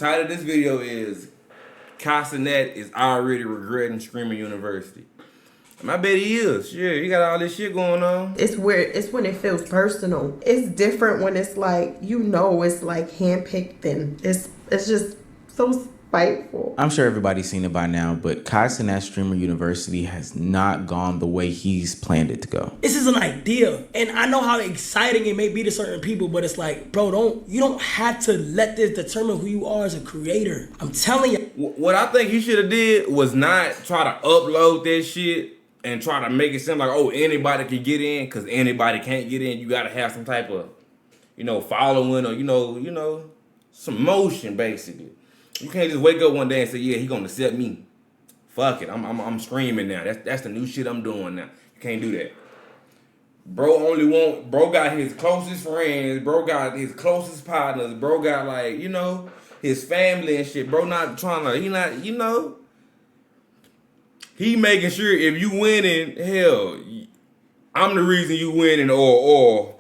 title of this video is Cenat is already regretting Streamer University. I bet he is. Yeah, he got all this shit going on. It's when it feels personal. It's different when it's like, it's like handpicked and it's just so spiteful. I'm sure everybody's seen it by now, but Cenat Streamer University has not gone the way he's planned it to go. This is an idea, and I know how exciting it may be to certain people, but it's like, bro, you don't have to let this determine who you are as a creator. I'm telling you. What I think he should have did was not try to upload that shit and try to make it seem like, oh, anybody can get in, because anybody can't get in. You got to have some type of, following or, some motion, basically. You can't just wake up one day and say, yeah, he going to accept me. Fuck it, I'm screaming now. That's the new shit I'm doing now. You can't do that. Bro got his closest friends. Bro got his closest partners. Bro got, his family and shit. Bro not trying to, he making sure if you winning, hell, I'm the reason you winning, or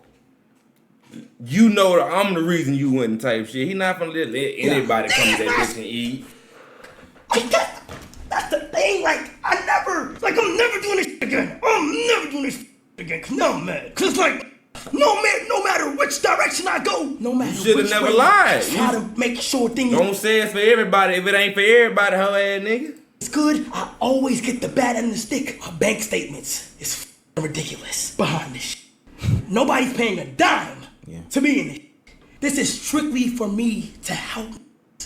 that I'm the reason you winning type shit. He not gonna let anybody come to that bitch and eat. That's the thing. I'm never doing this shit again. I'm never doing this shit again. Cause now I'm mad. Cause no matter which direction I go, no matter which way, you should have never lied. Try to make sure things. Don't say it's for everybody if it ain't for everybody, hoe ass nigga. It's good. I always get the bad end of the stick. Our bank statements is ridiculous behind this shit. Nobody's paying a dime to be in it. This is strictly for me to help.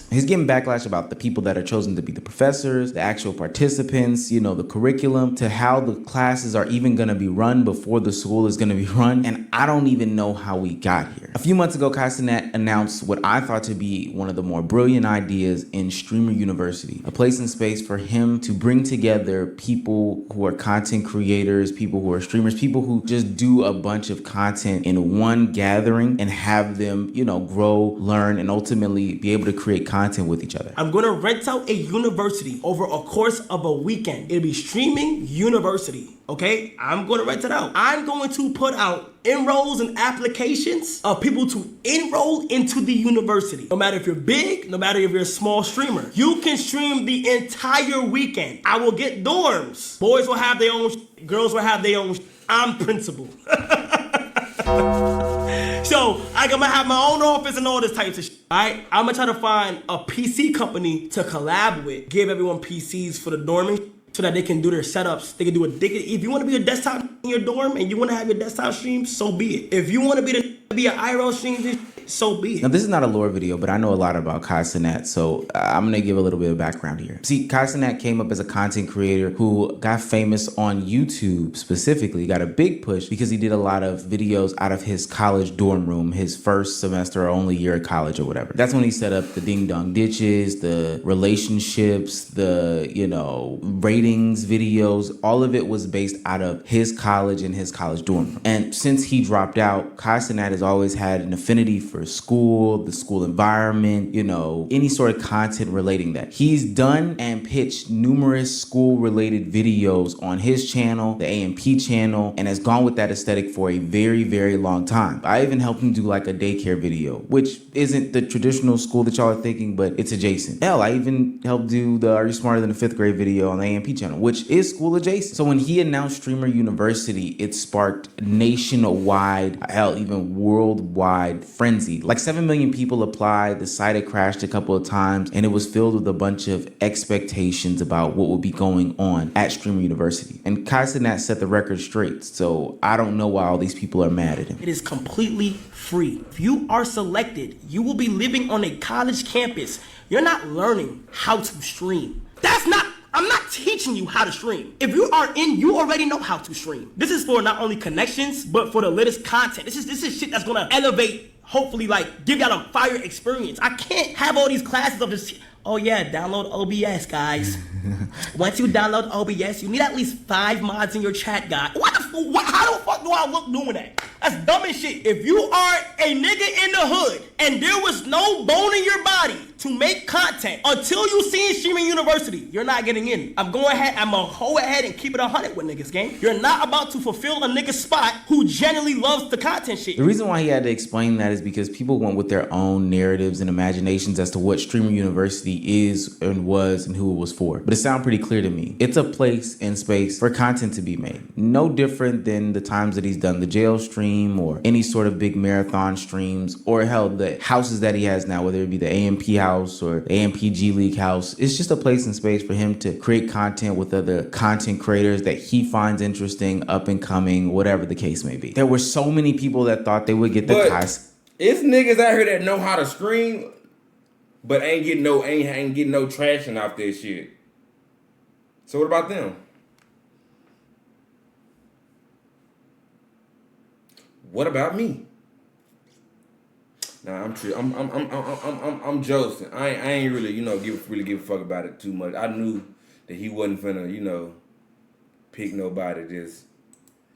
He's getting backlash about the people that are chosen to be the professors, the actual participants, the curriculum, to how the classes are even going to be run before the school is going to be run. And I don't even know how we got here. A few months ago, Cenat announced what I thought to be one of the more brilliant ideas in Streamer University, a place and space for him to bring together people who are content creators, people who are streamers, people who just do a bunch of content in one gathering and have them, grow, learn, and ultimately be able to create content with each other. I'm going to rent out a university over a course of a weekend. It'll be Streaming University, okay? I'm going to rent it out. I'm going to put out enrolls and applications of people to enroll into the university. No matter if you're big, no matter if you're a small streamer, you can stream the entire weekend. I will get dorms. Boys will have their own, girls will have their own. I'm principal. So I'm gonna have my own office and all this types of shit. Alright? I'm gonna try to find a PC company to collab with. Give everyone PCs for the dorming so that they can do their setups. They can do if you want to be a desktop in your dorm and you want to have your desktop stream, so be it. If you want to be an IRL stream, so be it. Now, this is not a lore video, but I know a lot about Cenat, so I'm going to give a little bit of background here. See, Cenat came up as a content creator who got famous on YouTube specifically, got a big push because he did a lot of videos out of his college dorm room, his first semester or only year of college or whatever. That's when he set up the ding dong ditches, the relationships, the, ratings videos. All of it was based out of his college and his college dorm room. And since he dropped out, Cenat has always had an affinity for school, the school environment, any sort of content relating that. He's done and pitched numerous school-related videos on his channel, the AMP channel, and has gone with that aesthetic for a very, very long time. I even helped him do a daycare video, which isn't the traditional school that y'all are thinking, but it's adjacent. Hell, I even helped do the Are You Smarter Than a Fifth Grade video on the AMP channel, which is school adjacent. So when he announced Streamer University, it sparked nationwide, hell, even worldwide frenzy. 7 million people applied. The site had crashed a couple of times, and it was filled with a bunch of expectations about what would be going on at Streamer University. And Cenat set the record straight, so I don't know why all these people are mad at him. It is completely free. If you are selected, you will be living on a college campus. You're not learning how to stream. I'm not teaching you how to stream. If you are in, you already know how to stream. This is for not only connections, but for the latest content. This is shit that's gonna elevate, hopefully, give y'all a fire experience. I can't have all these classes of this. Oh yeah, download OBS, guys. Once you download OBS, you need at least 5 mods in your chat, guy. How the fuck do I look doing that? That's dumb as shit. If you are a nigga in the hood and there was no bone in your body to make content until you seen Streaming University, you're not getting in. I'm gonna go ahead and keep it 100 with niggas, gang. You're not about to fulfill a nigga's spot who genuinely loves the content shit. The reason why he had to explain that is because people went with their own narratives and imaginations as to what Streamer University is and was and who it was for. But it sounded pretty clear to me. It's a place and space for content to be made. No different than the times that he's done the jail stream or any sort of big marathon streams, or hell, the houses that he has now, whether it be the AMP house or the AMP G League house. It's just a place and space for him to create content with other content creators that he finds interesting, up and coming, whatever the case may be. There were so many people that thought they would get the It's niggas out here that know how to stream, but ain't getting no traction off this shit. So what about them? What about me? Nah, I'm joking. I ain't really, give a fuck about it too much. I knew that he wasn't finna, pick nobody just.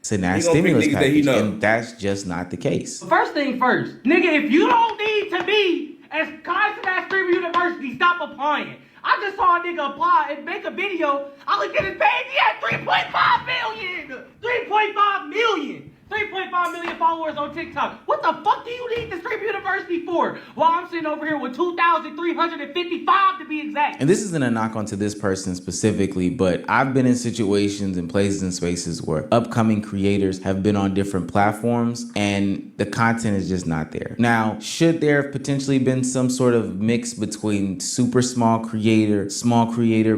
Cenat stimulus package, and that's just not the case. First thing first, nigga, if you don't need to be as Cenat Streamer University, stop applying. I just saw a nigga apply and make a video. I looked at his page, he had 3.5 million! 3.5 million! 3.5 million followers on TikTok. What the fuck do you need the Streamer University for? Well, I'm sitting over here with 2,355 to be exact. And this isn't a knock onto this person specifically, but I've been in situations and places and spaces where upcoming creators have been on different platforms and the content is just not there. Now, should there have potentially been some sort of mix between super small creator,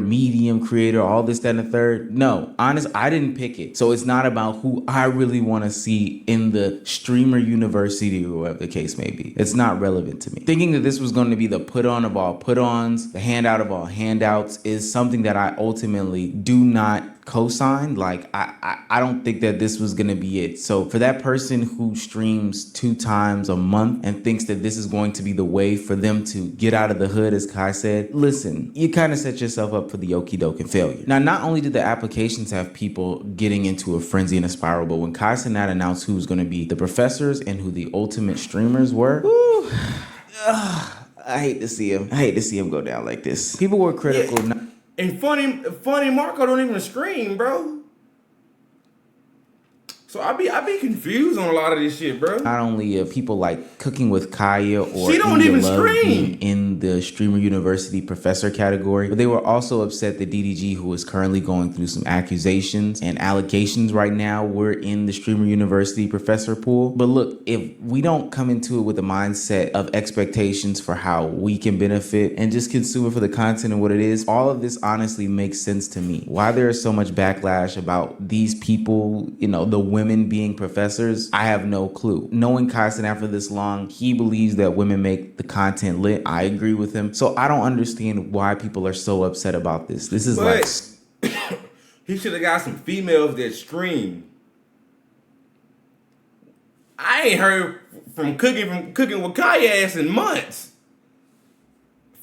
medium creator, all this, that, and the third? No, honest, I didn't pick it. So it's not about who I really want to see in the Streamer University or whatever the case may be. It's not relevant to me. Thinking that this was going to be the put on of all put-ons, the handout of all handouts, is something that I ultimately do not co-sign. Like, I don't think that this was gonna be it. So for that person who streams 2 times a month and thinks that this is going to be the way for them to get out of the hood, as Kai said, listen, you kind of set yourself up for the okie doke and failure. Now, not only did the applications have people getting into a frenzy and a spiral, but when Cenat announced who was going to be the professors and who the ultimate streamers were, I hate to see him go down like this. People were critical. Yeah. And funny Marco don't even stream, bro. So I be confused on a lot of this shit, bro. Not only people like Cooking with Kaya or she don't even stream in the Streamer University professor category, but they were also upset that DDG, who is currently going through some accusations and allegations right now, were in the Streamer University professor pool. But look, if we don't come into it with a mindset of expectations for how we can benefit and just consume it for the content and what it is, all of this honestly makes sense to me. Why there is so much backlash about these people, the women being professors, I have no clue. Knowing Cenat for this long, he believes that women make the content lit. I agree with him. So I don't understand why people are so upset about this. This is he should have got some females that stream. I ain't heard from cooking with Kaya ass in months.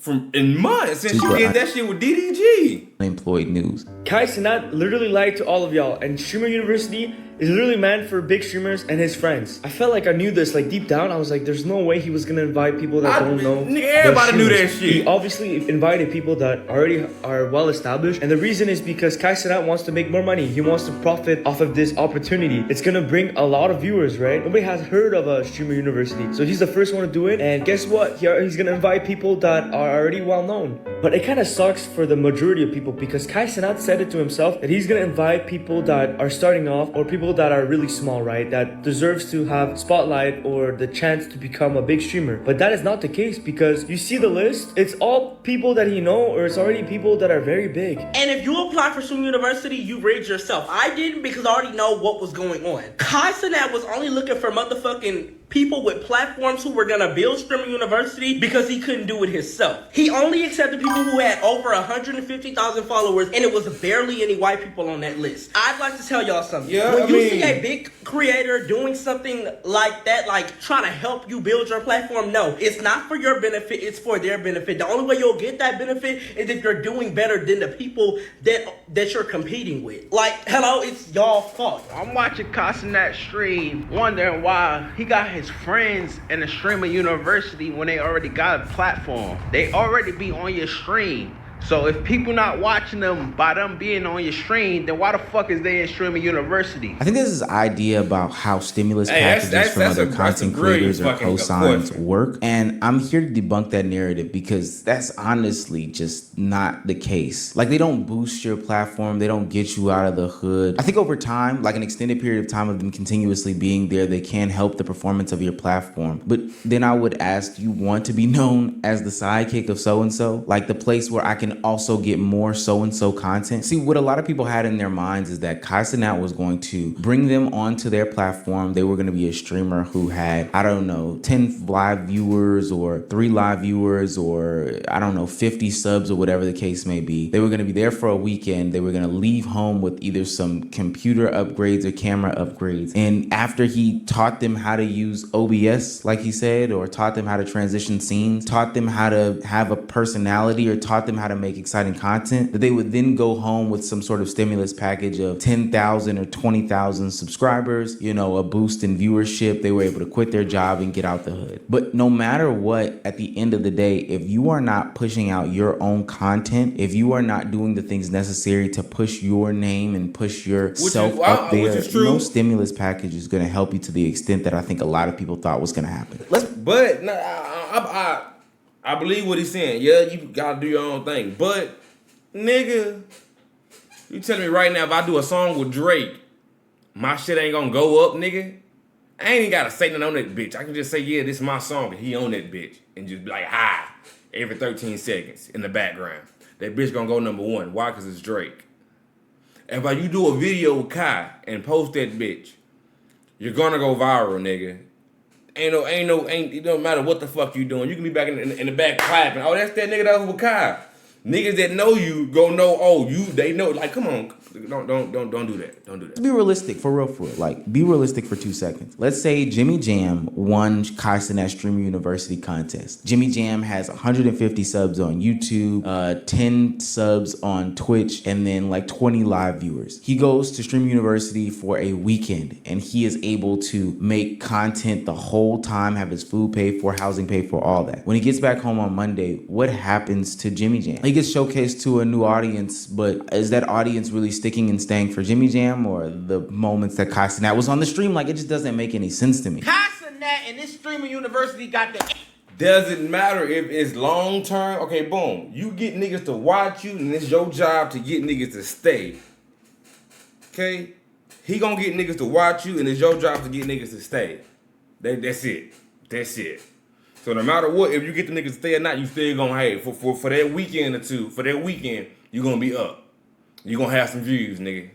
Since you did that shit with DDG. Unemployed news. Cenat literally lied to all of y'all, and Streamer University is literally meant for big streamers and his friends. I felt like I knew this, like deep down, I was like, there's no way he was gonna invite people that don't know. Everybody knew that shit. He obviously invited people that already are well established, and the reason is because Cenat wants to make more money. He wants to profit off of this opportunity. It's gonna bring a lot of viewers, right? Nobody has heard of a Streamer University, so he's the first one to do it. And guess what? He's gonna invite people that are already well known. But it kind of sucks for the majority of people because Cenat said it to himself that he's gonna invite people that are starting off or people that are really small, right? That deserves to have spotlight or the chance to become a big streamer. But that is not the case because you see the list, it's all people that he know or it's already people that are very big. And if you apply for Streamer University, you raised yourself. I didn't because I already know what was going on. Cenat was only looking for motherfucking people with platforms who were gonna build Streamer University because he couldn't do it himself. He only accepted people who had over 150,000 followers, and it was barely any white people on that list. I'd like to tell y'all something. Yeah, when you see a big creator doing something like that, like trying to help you build your platform, no, it's not for your benefit, it's for their benefit. The only way you'll get that benefit is if you're doing better than the people that you're competing with. Like, hello, it's y'all fault. I'm watching Cenat stream, wondering why he got his friends in the Streamer University when they already got a platform. They already be on your stream. So if people not watching them by them being on your stream, then why the fuck is they in Streamer University? I think there's this idea about how stimulus packages from other content creators or cosigns work. And I'm here to debunk that narrative because that's honestly just not the case. Like, they don't boost your platform. They don't get you out of the hood. I think over time, like an extended period of time of them continuously being there, they can help the performance of your platform. But then I would ask, do you want to be known as the sidekick of so-and-so? Like the place where I can also get more so-and-so content. See, what a lot of people had in their minds is that Cenat was going to bring them onto their platform. They were going to be a streamer who had, I don't know, 10 live viewers or 3 live viewers or, I don't know, 50 subs or whatever the case may be. They were going to be there for a weekend. They were going to leave home with either some computer upgrades or camera upgrades. And after he taught them how to use OBS, like he said, or taught them how to transition scenes, taught them how to have a personality, or taught them how to make exciting content, that they would then go home with some sort of stimulus package of 10,000 or 20,000 subscribers, you know, a boost in viewership. They were able to quit their job and get out the hood. But no matter what, at the end of the day, if you are not pushing out your own content, if you are not doing the things necessary to push your name and push yourself up there, no stimulus package is going to help you to the extent that I think a lot of people thought was going to happen. I believe what he's saying. Yeah, you gotta do your own thing. But, nigga, you telling me right now if I do a song with Drake, my shit ain't gonna go up, nigga? I ain't even gotta say nothing on that bitch. I can just say, yeah, this is my song, and he on that bitch. And just be like, hi, every 13 seconds in the background. That bitch gonna go number 1. Why? Because it's Drake. If you do a video with Kai and post that bitch, you're gonna go viral, nigga. It don't matter what the fuck you doing. You can be back in the back clapping. Oh, that's that nigga that was with Kai. Niggas that know you go know. Oh, they know. Like, come on, don't do that. Don't do that. Be realistic, for real. Like, be realistic for 2 seconds. Let's say Jimmy Jam won Cenat Streamer University contest. Jimmy Jam has 150 subs on YouTube, 10 subs on Twitch, and then like 20 live viewers. He goes to Streamer University for a weekend, and he is able to make content the whole time, have his food paid for, housing paid for, all that. When he gets back home on Monday, what happens to Jimmy Jam? He gets showcased to a new audience, but is that audience really sticking and staying for Jimmy Jam, or the moments that Cenat was on the stream? Like, it just doesn't make any sense to me. Cenat and this Streamer University got the... Doesn't matter if it's long term. Okay, boom. You get niggas to watch you, and it's your job to get niggas to stay. Okay? He gonna get niggas to watch you, and it's your job to get niggas to stay. That's it. That's it. So no matter what, if you get the niggas to stay or not, you still gonna have for that weekend or two. For that weekend, you gonna be up. You gonna have some views, nigga.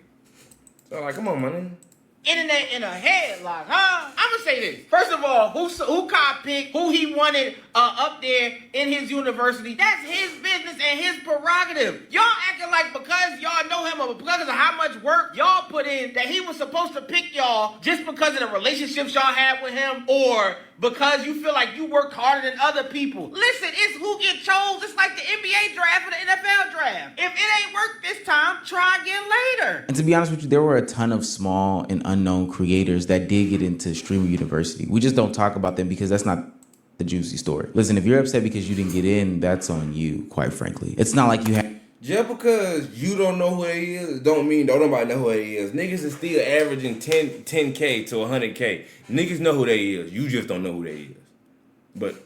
So like, come on, man. Internet in a headlock, huh? I'ma say this. First of all, who Kai picked, who he wanted up there in his university, that's his business and his prerogative. Y'all acting like because y'all know him or because of how much work y'all put in that he was supposed to pick y'all just because of the relationships y'all had with him, or because you feel like you worked harder than other people. Listen, it's who get chose. It's like the NBA draft or the NFL draft. If it ain't worked this time, try again later. And to be honest with you, there were a ton of small and unknown creators that did get into Streamer University. We just don't talk about them because that's not the juicy story. Listen, if you're upset because you didn't get in, that's on you, quite frankly. It's not like you have... Just because you don't know who he is, don't mean don't nobody know who he is. Niggas is still averaging 10K to 100K. Niggas know who they is. You just don't know who they is. But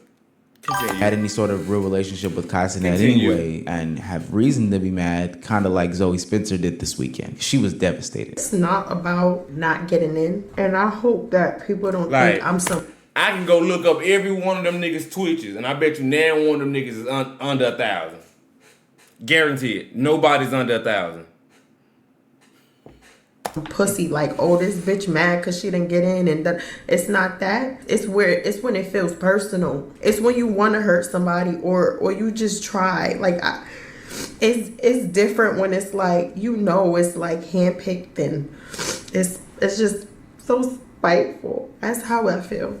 continue. Had any sort of real relationship with Cenat anyway, and have reason to be mad, kind of like Zoe Spencer did this weekend. She was devastated. It's not about not getting in, and I hope that people don't think I'm some... I can go look up every one of them niggas' Twitches, and I bet you now one of them niggas is under 1,000. Guaranteed. Nobody's under 1,000. pussy, like, oh, this bitch mad because she didn't get in, and it's not that. It's when it feels personal. It's when you want to hurt somebody or you just try. Like, it's different when it's like, you know, it's like handpicked, and it's just so spiteful. That's how I feel.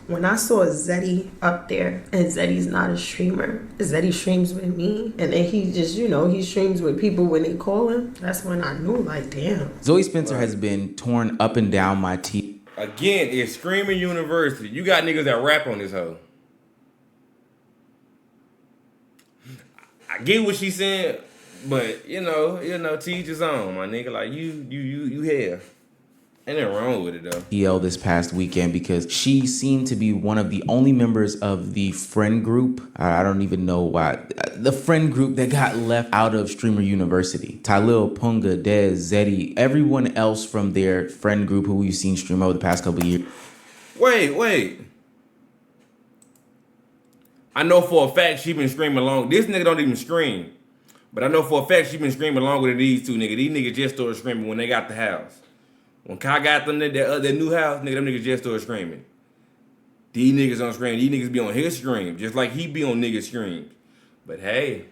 When I saw Zeddy up there, and Zeddy's not a streamer, Zeddy streams with me, and then he just, you know, he streams with people when they call him, that's when I knew, like, damn. Zoe Spencer has been torn up and down my teeth. Again, it's Screaming University. You got niggas that rap on this hoe. I get what she's saying, but you know, to each his own, my nigga. Like you here. Ain't nothing wrong with it though. EL this past weekend because she seemed to be one of the only members of the friend group. I don't even know why. The friend group that got left out of Streamer University. Tylil, Punga, Dez, Zeddy, everyone else from their friend group who we've seen stream over the past couple of years. Wait. I know for a fact she been screaming along. This nigga don't even scream. But I know for a fact she been screaming longer than these two niggas. These niggas just started screaming when they got the house. When Kai got them their new house, nigga, them niggas just started screaming. These niggas don't scream. These niggas be on his scream, just like he be on niggas' screams. But hey.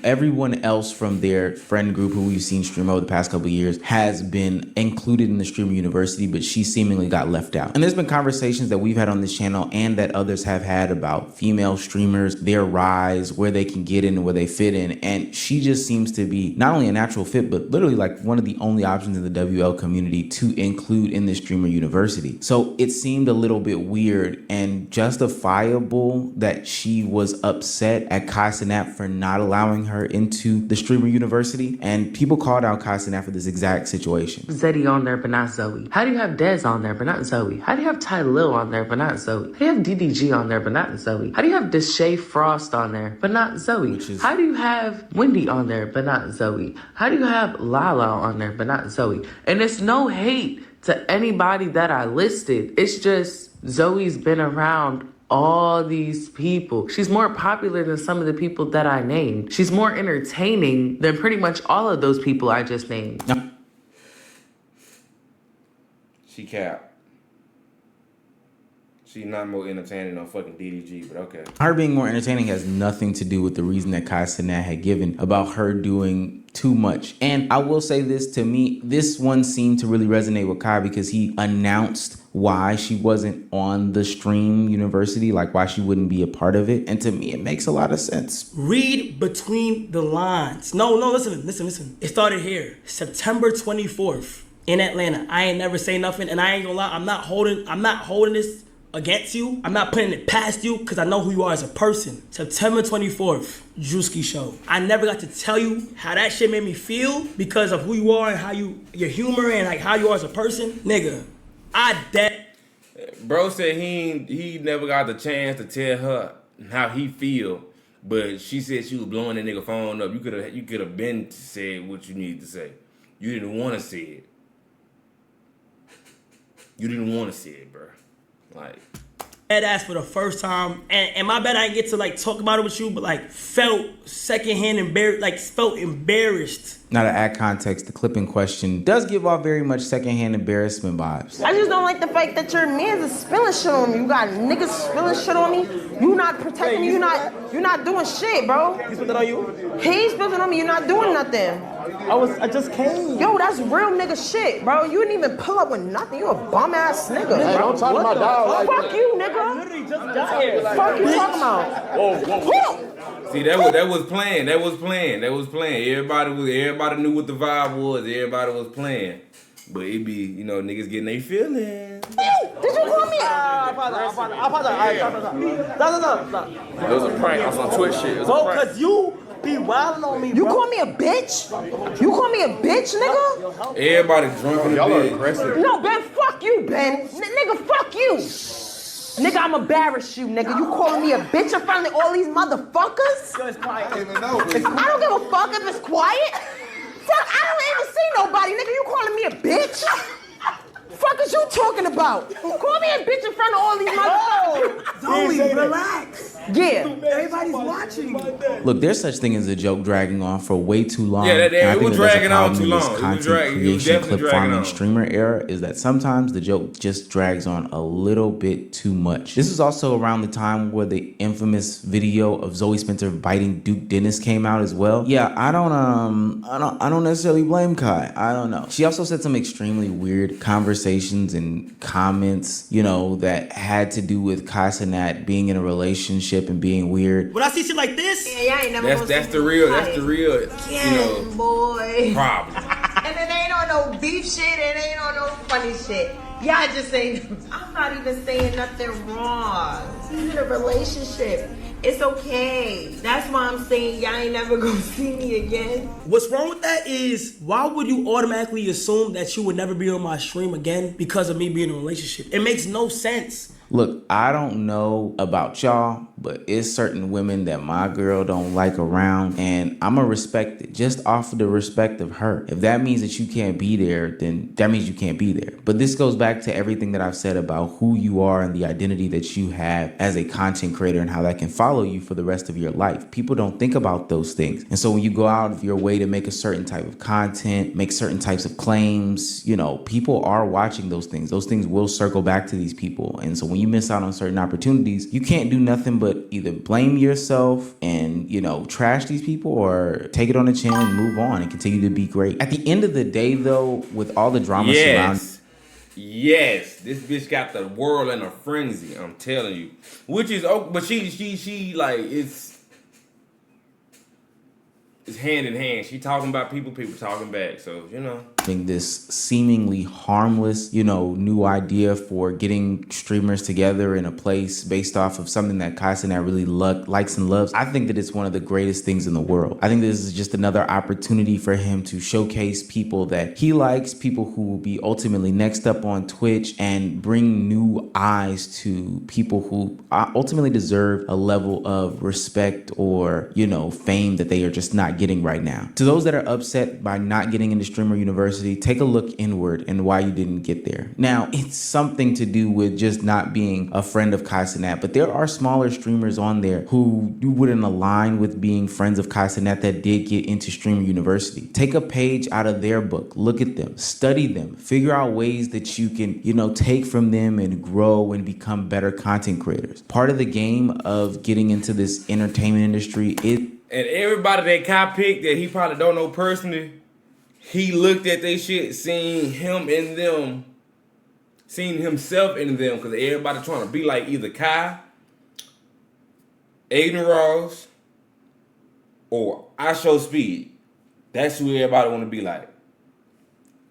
Everyone else from their friend group who we've seen stream over the past couple of years has been included in the Streamer University, but she seemingly got left out. And there's been conversations that we've had on this channel and that others have had about female streamers, their rise, where they can get in and where they fit in. And she just seems to be not only a natural fit, but literally like one of the only options in the WL community to include in the Streamer University. So it seemed a little bit weird and justifiable that she was upset at Kai Cenat for not allowing her into the Streamer University, and people called out Kai Cenat for this exact situation. Zeddy on there, but not Zoe. How do you have Dez on there, but not Zoe? How do you have Tylil on there, but not Zoe? How do you have DDG on there, but not Zoe? How do you have Deshae Frost on there, but not Zoe? How do you have Wendy on there, but not Zoe? How do you have Lala on there, but not Zoe? And it's no hate to anybody that I listed. It's just Zoe's been around all these people. She's more popular than some of the people that I named. She's more entertaining than pretty much all of those people I just named. She cap. She's not more entertaining than fucking DDG, but okay. Her being more entertaining has nothing to do with the reason that Kai Cenat had given about her doing too much. And I will say this, to me, this one seemed to really resonate with Kai because he announced why she wasn't on the Stream University, like why she wouldn't be a part of it. And to me, it makes a lot of sense. Read between the lines. No, listen. It started here, September 24th in Atlanta. I ain't never say nothing, and I ain't gonna lie, I'm not holding this against you. I'm not putting it past you because I know who you are as a person. September 24th, Drewski Show. I never got to tell you how that shit made me feel because of who you are and how your humor and like how you are as a person. Nigga, Bro said he never got the chance to tell her how he feel, but she said she was blowing that nigga phone up. You could have been said what you needed to say. You didn't want to say it. You didn't want to say it, bro. Like, dead ass for the first time, and my bad I didn't get to like talk about it with you, but like felt secondhand embarrassed, like felt embarrassed. Now to add context, the clip in question does give off very much secondhand embarrassment vibes. I just don't like the fact that your man's is spilling shit on me. You got niggas spilling shit on me. You not protecting me. You not doing shit, bro. He spilled it on you? He spilled it on me. You're not doing nothing. I just came. Yo, that's real nigga shit, bro. You didn't even pull up with nothing. You a bum ass nigga. Hey, don't talk about dog like Fuck you, nigga. I literally just got here. Fuck you talking about? Whoa. see, that was planned. That was planned. Everybody knew what the vibe was. Everybody was playing. But it be, you know, niggas getting their feelings. Did you call me? I apologize. Stop. It was a prank. I was on Twitch shit. It was a Bro, prank. cause you be wilding on me, You bro. call me a bitch? You call me a bitch, nigga? Everybody drunk in the Y'all are bed. aggressive. No, Ben, fuck you, Ben. Nigga, fuck you. Nigga, I'm embarrass you, nigga. You calling me a bitch in front of all these motherfuckers? Yo, it's quiet. I don't give a fuck if it's quiet. Fuck, I don't even see nobody, nigga. You calling me a bitch? Fuck is you talking about? Call me a bitch in front of all these motherfuckers. Zoe, relax. Yeah. Everybody's watching. Look, there's such thing as a joke dragging on for way too long. Yeah, And I it think was that that's a dragging on problem too in this long. It was content creation, definitely clip dragging farming, on. streamer era is that sometimes the joke just drags on a little bit too much. This is also around the time where the infamous video of Zoe Spencer biting Duke Dennis came out as well. Yeah, I don't necessarily blame Kai. I don't know. She also said some extremely weird conversations and comments, you know, that had to do with Kai Cenat being in a relationship and being weird. When I see shit like this, Yeah, y'all ain't never gonna That's see the me real, quiet. Boy. problem. And it ain't on no beef shit, it ain't on no funny shit. Y'all just ain't, I'm not even saying nothing wrong. He's in a relationship. It's okay. That's why I'm saying y'all ain't never gonna see me again. what's wrong with that is, why would you automatically assume that you would never be on my stream again because of me being in a relationship? It makes no sense. Look, I don't know about y'all, but it's certain women that my girl don't like around, and I'ma respect it just off of the respect of her. If that means that you can't be there, then that means you can't be there. But this goes back to everything that I've said about who you are and the identity that you have as a content creator and how that can follow you for the rest of your life. People don't think about those things. And so when you go out of your way to make a certain type of content, make certain types of claims, you know, people are watching those things. Those things will circle back to these people. And so when you miss out on certain opportunities, you can't do nothing but either blame yourself and, you know, trash these people, or take it on the chin and move on and continue to be great. At the end of the day, though, with all the drama surrounding... Yes, this bitch got the world in a frenzy. I'm telling you, which is but she like it's hand in hand. She talking about people talking back. So you know, this seemingly harmless, you know, new idea for getting streamers together in a place based off of something that Kai Cenat really likes and loves. I think that it's one of the greatest things in the world. I think this is just another opportunity for him to showcase people that he likes, people who will be ultimately next up on Twitch, and bring new eyes to people who ultimately deserve a level of respect or, you know, fame that they are just not getting right now. To those that are upset by not getting into Streamer University, take a look inward and why you didn't get there. Now, it's something to do with just not being a friend of Kai Cenat, but there are smaller streamers on there who you wouldn't align with being friends of Kai Cenat that did get into Streamer University. Take a page out of their book, look at them, study them, figure out ways that you can, you know, take from them and grow and become better content creators. Part of the game of getting into this entertainment industry is... And everybody that Kai picked that he probably don't know personally, he looked at they shit, seen him in them, seen himself in them, because everybody trying to be like either Kai, Aiden Ross, or I Show Speed. That's who everybody want to be like.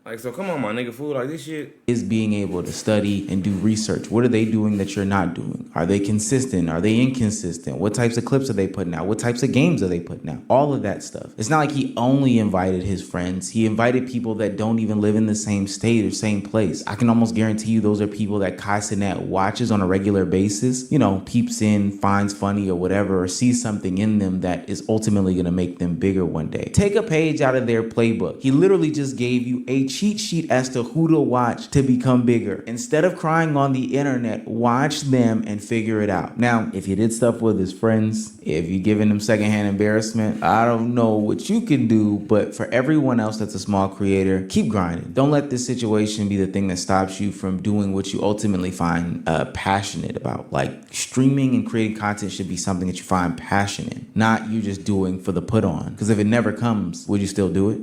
Like, so come on, my nigga, fool. Like, this shit is being able to study and do research. What are they doing that you're not doing? Are they consistent? Are they inconsistent? What types of clips are they putting out? What types of games are they putting out? All of that stuff. It's not like he only invited his friends. He invited people that don't even live in the same state or same place. I can almost guarantee you those are people that Kai Cenat watches on a regular basis, you know, peeps in, finds funny or whatever, or sees something in them that is ultimately going to make them bigger one day. Take a page out of their playbook. He literally just gave you a cheat sheet as to who to watch to become bigger. Instead of crying on the internet, watch them and figure it out. Now, if you did stuff with his friends, if you're giving them secondhand embarrassment, I don't know what you can do, but for everyone else that's a small creator, keep grinding. Don't let this situation be the thing that stops you from doing what you ultimately find passionate about. Like, streaming and creating content should be something that you find passion in, not you just doing for the put on. Because if it never comes, would you still do it?